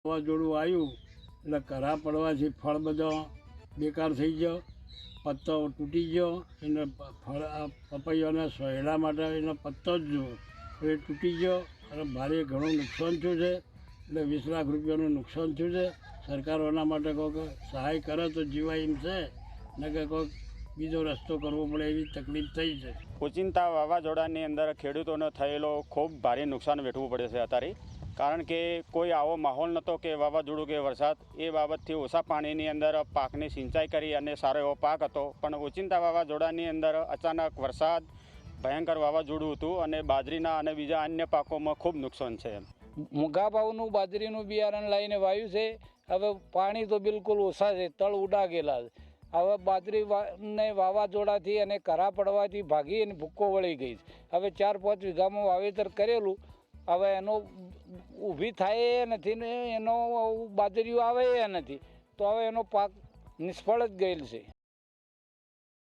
વાવાઝોડું આવ્યું એટલે કરા પડવાથી ફળ બધો બેકાર થઈ ગયો, પત્તો તૂટી ગયો. એને ફળ પપૈયાના સોયડા માટે એનો પત્તો જ જુઓ એ તૂટી ગયો અને ભારે ઘણું નુકસાન થયું છે. એટલે 20 લાખ રૂપિયાનું નુકસાન થયું છે. સરકારોના માટે કોઈક સહાય કરે તો જીવાય એમ છે, ને કે કોઈક બીજો રસ્તો કરવો પડે એવી તકલીફ થઈ છે. ઓચિંતા વાવાઝોડાની અંદર ખેડૂતોને થયેલો ખૂબ ભારે નુકસાન વેઠવું પડે છે અત્યારે, કારણ કે કોઈ આવો માહોલ નહોતો કે વાવાઝોડું કે વરસાદ એ બાબતથી ઓછા પાણીની અંદર પાકની સિંચાઈ કરી અને સારો એવો પાક હતો. પણ ઓચિંતા વાવાઝોડાની અંદર અચાનક વરસાદ, ભયંકર વાવાઝોડું હતું અને બાજરીના અને બીજા અન્ય પાકોમાં ખૂબ નુકસાન છે. મોંઘા ભાવનું બાજરીનું બિયારણ લાવીને વાવ્યું છે. હવે પાણી તો બિલકુલ ઓછા છે, તળ ઉડા ગયેલા છે. હવે બાજરીને વાવાઝોડાથી અને કરા પડવાથી ભાગી અને ભૂક્કો વળી ગઈ છે. હવે 4-5 વીઘામાં વાવેતર કરેલું, હવે એનો ઊભી થાય એ નથી ને એનો બાજરીઓ આવે એ નથી, તો હવે એનો પાક નિષ્ફળ જ ગયેલ છે.